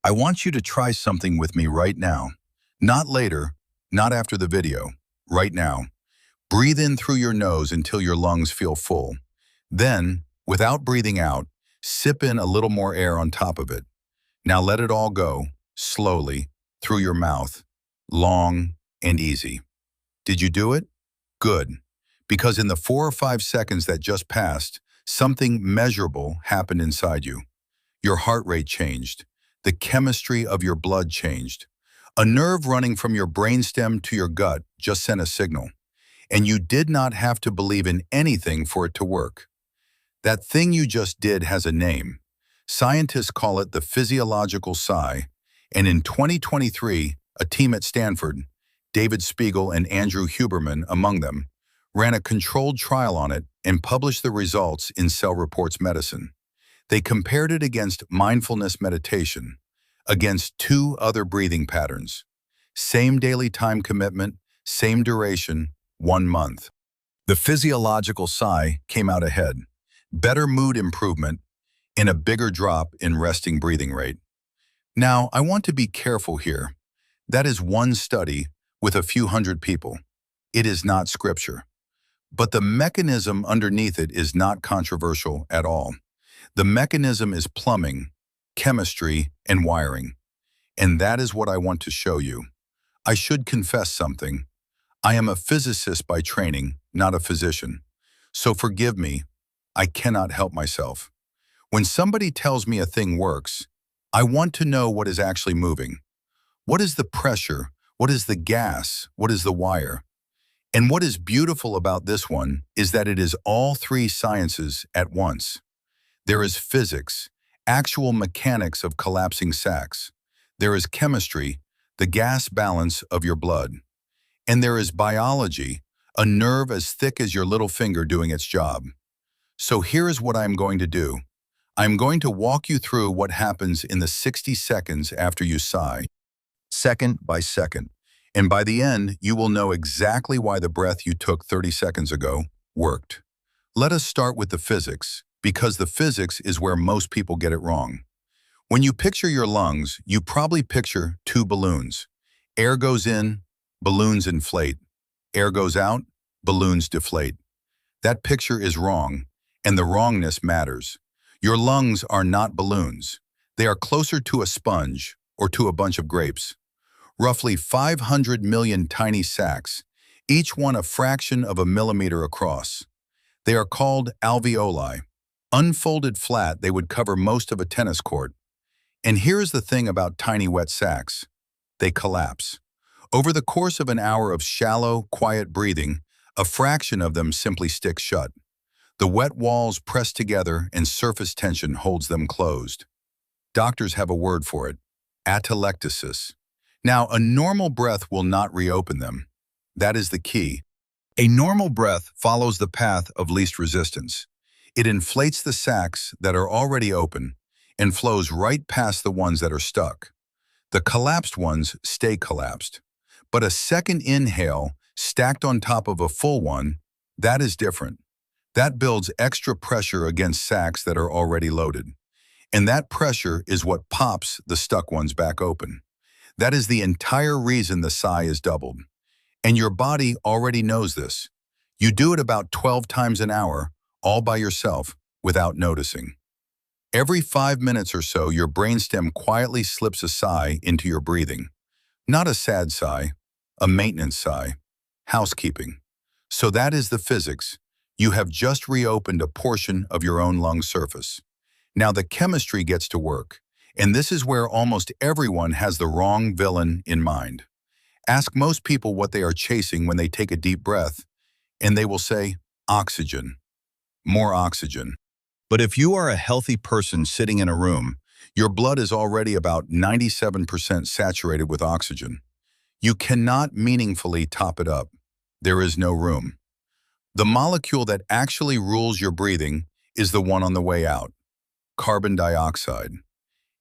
I want you to try something with me right now. Not later, not after the video, right now. Breathe in through your nose until your lungs feel full. Then, without breathing out, sip in a little more air on top of it. Now let it all go, slowly, through your mouth, long and easy. Did you do it? Good. Because in the 4 or 5 seconds that just passed, something measurable happened inside you. Your heart rate changed. The chemistry of your blood changed. A nerve running from your brainstem to your gut just sent a signal. And you did not have to believe in anything for it to work. That thing you just did has a name. Scientists call it the physiological sigh, and in 2023, a team at Stanford, David Spiegel and Andrew Huberman among them, ran a controlled trial on it and published the results in Cell Reports Medicine. They compared it against mindfulness meditation, against 2 other breathing patterns. Same daily time commitment, same duration, 1 month. The physiological sigh came out ahead. Better mood improvement and a bigger drop in resting breathing rate. Now, I want to be careful here. That is one study with a few hundred people. It is not scripture. But the mechanism underneath it is not controversial at all. The mechanism is plumbing, chemistry, and wiring. And that is what I want to show you. I should confess something. I am a physicist by training, not a physician. So forgive me, I cannot help myself. When somebody tells me a thing works, I want to know what is actually moving. What is the pressure? What is the gas? What is the wire? And what is beautiful about this one is that it is all 3 sciences at once. There is physics, actual mechanics of collapsing sacs. There is chemistry, the gas balance of your blood. And there is biology, a nerve as thick as your little finger doing its job. So here is what I am going to do. I am going to walk you through what happens in the 60 seconds after you sigh, second by second. And by the end, you will know exactly why the breath you took 30 seconds ago worked. Let us start with the physics, because the physics is where most people get it wrong. When you picture your lungs, you probably picture 2 balloons. Air goes in, balloons inflate. Air goes out, balloons deflate. That picture is wrong, and the wrongness matters. Your lungs are not balloons. They are closer to a sponge or to a bunch of grapes. Roughly 500 million tiny sacs, each one a fraction of a millimeter across. They are called alveoli. Unfolded flat, they would cover most of a tennis court. And here is the thing about tiny wet sacs. They collapse. Over the course of an hour of shallow, quiet breathing, a fraction of them simply stick shut. The wet walls press together and surface tension holds them closed. Doctors have a word for it, atelectasis. Now, a normal breath will not reopen them. That is the key. A normal breath follows the path of least resistance. It inflates the sacs that are already open and flows right past the ones that are stuck. The collapsed ones stay collapsed. But a second inhale stacked on top of a full one, that is different. That builds extra pressure against sacs that are already loaded. And that pressure is what pops the stuck ones back open. That is the entire reason the sigh is doubled. And your body already knows this. You do it about 12 times an hour, all by yourself, without noticing. Every 5 minutes or so, your brainstem quietly slips a sigh into your breathing. Not a sad sigh, a maintenance sigh, housekeeping. So that is the physics. You have just reopened a portion of your own lung surface. Now the chemistry gets to work. And this is where almost everyone has the wrong villain in mind. Ask most people what they are chasing when they take a deep breath, and they will say, oxygen. More oxygen. But if you are a healthy person sitting in a room, your blood is already about 97% saturated with oxygen. You cannot meaningfully top it up. There is no room. The molecule that actually rules your breathing is the one on the way out, carbon dioxide.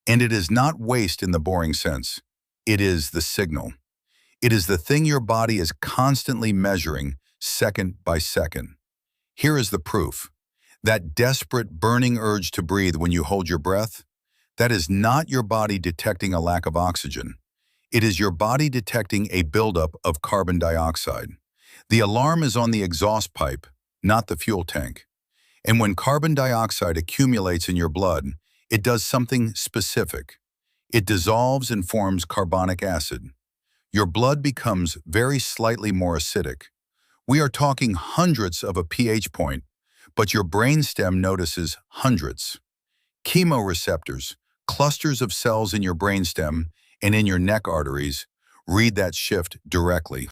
And it is not waste in the boring sense. It is the signal. It is the thing your body is constantly measuring second by second. Here is the proof. That desperate, burning urge to breathe when you hold your breath, That is not your body detecting a lack of oxygen. It is your body detecting a buildup of carbon dioxide. The alarm is on the exhaust pipe, not the fuel tank. And when carbon dioxide accumulates in your blood, it does something specific. It dissolves and forms carbonic acid. Your blood becomes very slightly more acidic. We are talking hundreds of a pH point, but your brainstem notices hundreds. Chemoreceptors, clusters of cells in your brainstem and in your neck arteries, read that shift directly.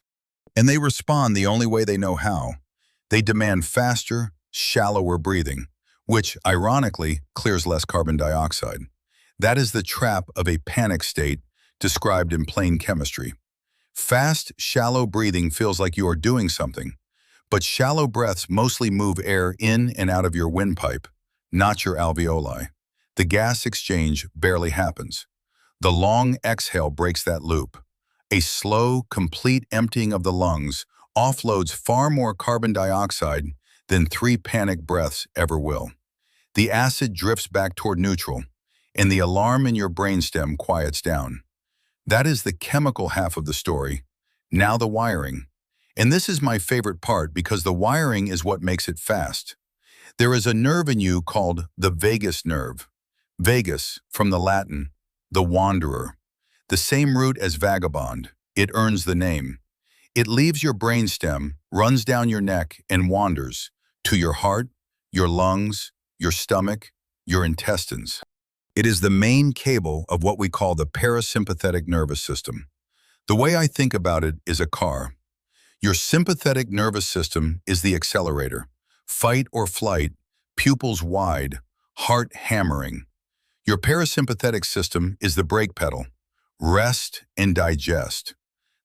And they respond the only way they know how. They demand faster, shallower breathing, which, ironically, clears less carbon dioxide. That is the trap of a panic state described in plain chemistry. Fast, shallow breathing feels like you are doing something, but shallow breaths mostly move air in and out of your windpipe, not your alveoli. The gas exchange barely happens. The long exhale breaks that loop. A slow, complete emptying of the lungs offloads far more carbon dioxide than 3 panic breaths ever will. The acid drifts back toward neutral, and the alarm in your brainstem quiets down. That is the chemical half of the story. Now the wiring. And this is my favorite part because the wiring is what makes it fast. There is a nerve in you called the vagus nerve. Vagus, from the Latin, the wanderer. The same root as vagabond. It earns the name. It leaves your brainstem, runs down your neck, and wanders to your heart, your lungs, your stomach, your intestines. It is the main cable of what we call the parasympathetic nervous system. The way I think about it is a car. Your sympathetic nervous system is the accelerator. Fight or flight, pupils wide, heart hammering. Your parasympathetic system is the brake pedal. Rest and digest.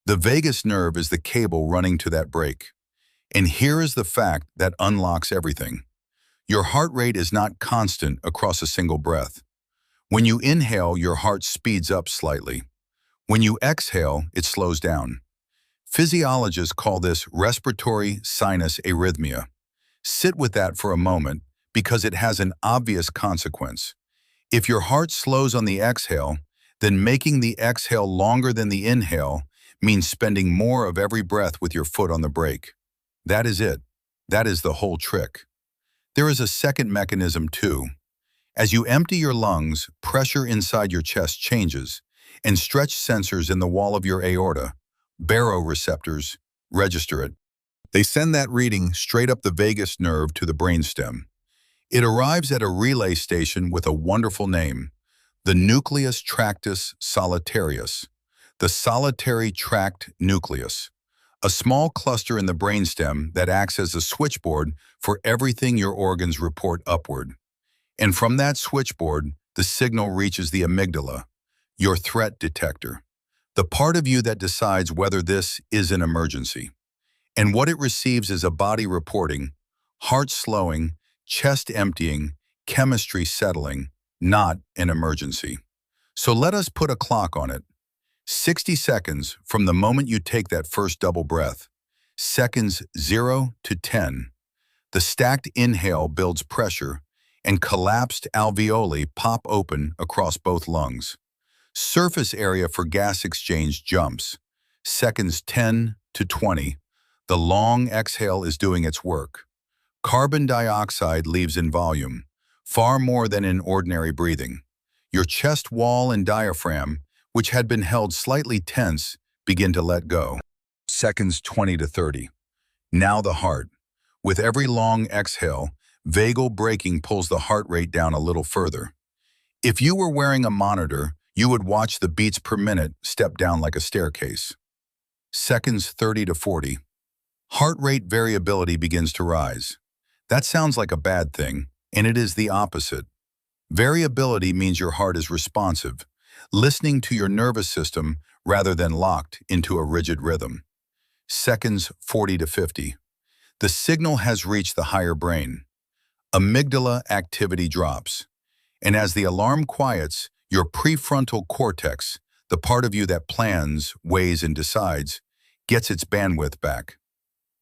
The vagus nerve is the cable running to that brake. And here is the fact that unlocks everything. Your heart rate is not constant across a single breath. When you inhale, your heart speeds up slightly. When you exhale, it slows down. Physiologists call this respiratory sinus arrhythmia. Sit with that for a moment because it has an obvious consequence. If your heart slows on the exhale, then making the exhale longer than the inhale means spending more of every breath with your foot on the brake. That is it. That is the whole trick. There is a second mechanism too. As you empty your lungs, pressure inside your chest changes, and stretch sensors in the wall of your aorta, baroreceptors, register it. They send that reading straight up the vagus nerve to the brainstem. It arrives at a relay station with a wonderful name, the nucleus tractus solitarius, the solitary tract nucleus, a small cluster in the brainstem that acts as a switchboard for everything your organs report upward. And from that switchboard, the signal reaches the amygdala, your threat detector, the part of you that decides whether this is an emergency. And what it receives is a body reporting, heart slowing, chest emptying, chemistry settling, not an emergency. So let us put a clock on it. 60 seconds from the moment you take that first double breath. Seconds 0 to 10. The stacked inhale builds pressure, and collapsed alveoli pop open across both lungs. Surface area for gas exchange jumps. Seconds 10 to 20. The long exhale is doing its work. Carbon dioxide leaves in volume, far more than in ordinary breathing. Your chest wall and diaphragm, which had been held slightly tense, begin to let go. Seconds 20 to 30. Now the heart. With every long exhale, vagal braking pulls the heart rate down a little further. If you were wearing a monitor, you would watch the beats per minute step down like a staircase. Seconds 30 to 40. Heart rate variability begins to rise. That sounds like a bad thing, and it is the opposite. Variability means your heart is responsive, listening to your nervous system rather than locked into a rigid rhythm. Seconds 40 to 50. The signal has reached the higher brain. Amygdala activity drops. And as the alarm quiets, your prefrontal cortex, the part of you that plans, weighs, and decides, gets its bandwidth back.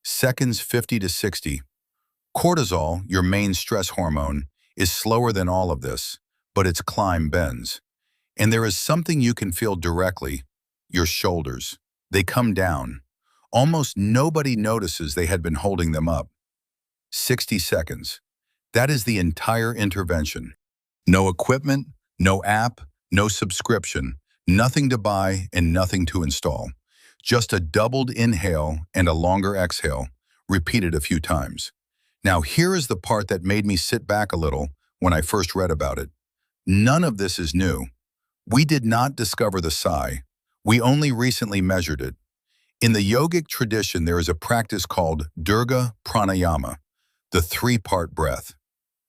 Seconds 50 to 60. Cortisol, your main stress hormone, is slower than all of this, but its climb bends. And there is something you can feel directly, your shoulders. They come down. Almost nobody notices they had been holding them up. 60 seconds. That is the entire intervention. No equipment, no app, no subscription, nothing to buy and nothing to install. Just a doubled inhale and a longer exhale, repeated a few times. Now here is the part that made me sit back a little when I first read about it. None of this is new. We did not discover the sigh. We only recently measured it. In the yogic tradition, there is a practice called Dirga Pranayama, the three-part breath.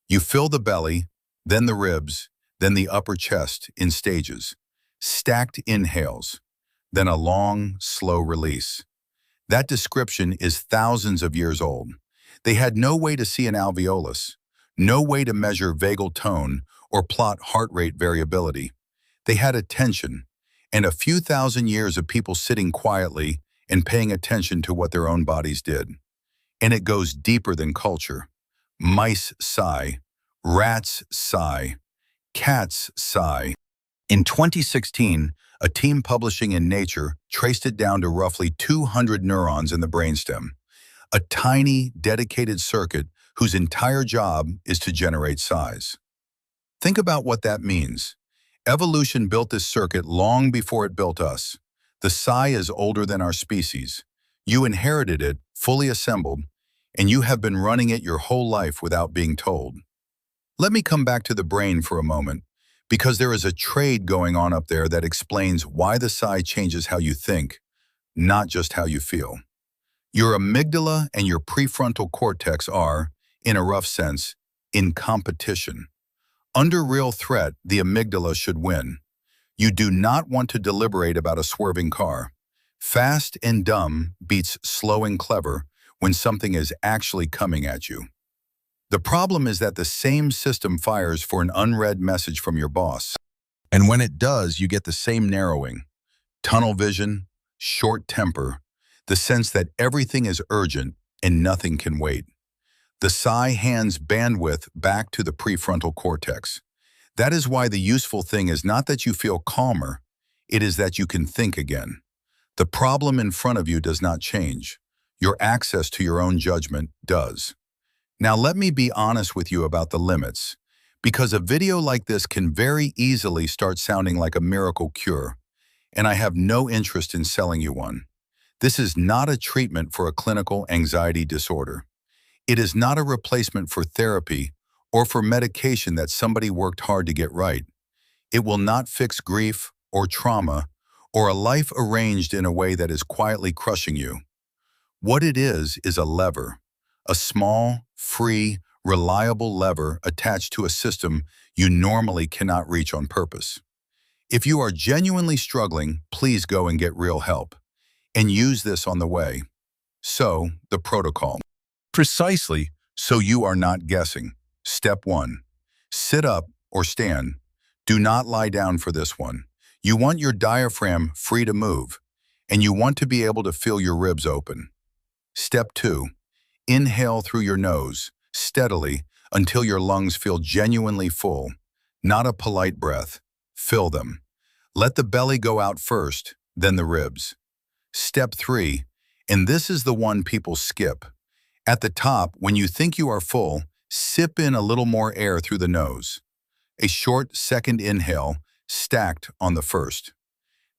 You fill the belly, then the ribs, then the upper chest in stages. Stacked inhales, then a long, slow release. That description is thousands of years old. They had no way to see an alveolus, no way to measure vagal tone or plot heart rate variability. They had attention, and a few thousand years of people sitting quietly and paying attention to what their own bodies did. And it goes deeper than culture. Mice sigh, rats sigh, cats sigh. In 2016, a team publishing in Nature traced it down to roughly 200 neurons in the brainstem, a tiny, dedicated circuit whose entire job is to generate sighs. Think about what that means. Evolution built this circuit long before it built us. The sigh is older than our species. You inherited it, fully assembled, and you have been running it your whole life without being told. Let me come back to the brain for a moment, because there is a trade going on up there that explains why the sigh changes how you think, not just how you feel. Your amygdala and your prefrontal cortex are, in a rough sense, in competition. Under real threat, the amygdala should win. You do not want to deliberate about a swerving car. Fast and dumb beats slow and clever when something is actually coming at you. The problem is that the same system fires for an unread message from your boss. And when it does, you get the same narrowing, tunnel vision, short temper, the sense that everything is urgent and nothing can wait. The sigh hands bandwidth back to the prefrontal cortex. That is why the useful thing is not that you feel calmer, it is that you can think again. The problem in front of you does not change. Your access to your own judgment does. Now let me be honest with you about the limits, because a video like this can very easily start sounding like a miracle cure, and I have no interest in selling you one. This is not a treatment for a clinical anxiety disorder. It is not a replacement for therapy or for medication that somebody worked hard to get right. It will not fix grief or trauma or a life arranged in a way that is quietly crushing you. What it is a lever, a small, free, reliable lever attached to a system you normally cannot reach on purpose. If you are genuinely struggling, please go and get real help. And use this on the way. So, the protocol. Precisely, so you are not guessing. Step 1. Sit up or stand. Do not lie down for this one. You want your diaphragm free to move, and you want to be able to feel your ribs open. Step 2. Inhale through your nose, steadily, until your lungs feel genuinely full. Not a polite breath. Fill them. Let the belly go out first, then the ribs. Step 3, and this is the one people skip. At the top, when you think you are full, sip in a little more air through the nose. A short second inhale, stacked on the first.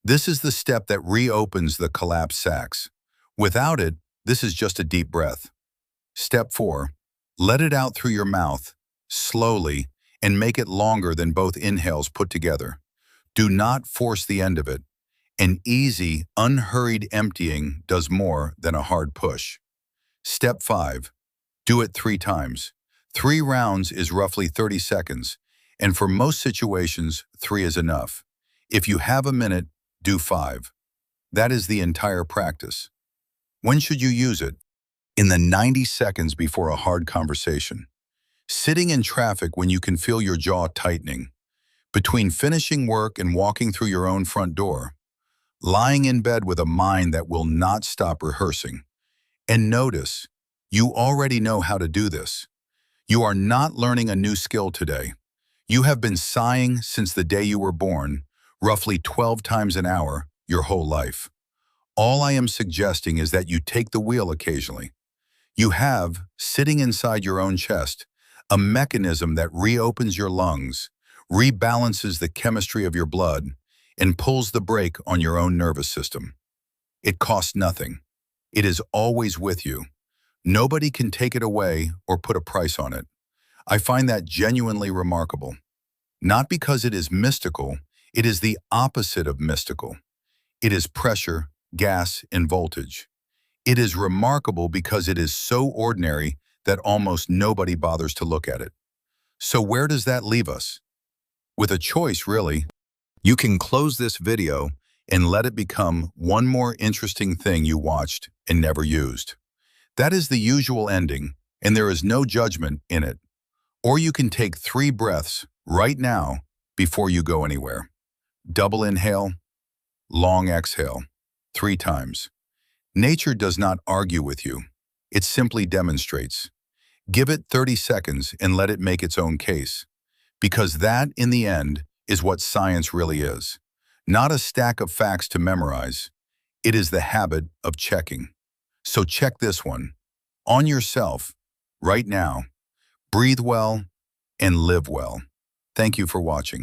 This is the step that reopens the collapsed sacs. Without it, this is just a deep breath. Step 4, let it out through your mouth, slowly, and make it longer than both inhales put together. Do not force the end of it. An easy, unhurried emptying does more than a hard push. Step 5. Do it 3 times. 3 rounds is roughly 30 seconds, and for most situations, 3 is enough. If you have a minute, do 5. That is the entire practice. When should you use it? In the 90 seconds before a hard conversation. Sitting in traffic when you can feel your jaw tightening. Between finishing work and walking through your own front door. Lying in bed with a mind that will not stop rehearsing. And notice, you already know how to do this. You are not learning a new skill today. You have been sighing since the day you were born, roughly 12 times an hour, your whole life. All I am suggesting is that you take the wheel occasionally. You have, sitting inside your own chest, a mechanism that reopens your lungs, rebalances the chemistry of your blood, and pulls the brake on your own nervous system. It costs nothing. It is always with you. Nobody can take it away or put a price on it. I find that genuinely remarkable. Not because it is mystical, it is the opposite of mystical. It is pressure, gas, and voltage. It is remarkable because it is so ordinary that almost nobody bothers to look at it. So where does that leave us? With a choice, really. You can close this video and let it become one more interesting thing you watched and never used. That is the usual ending, and there is no judgment in it. Or you can take 3 breaths right now before you go anywhere. Double inhale, long exhale, 3 times. Nature does not argue with you. It simply demonstrates. Give it 30 seconds and let it make its own case. Because that, in the end, is what science really is. Not a stack of facts to memorize. It is the habit of checking. So check this one. On yourself, right now. Breathe well and live well. Thank you for watching.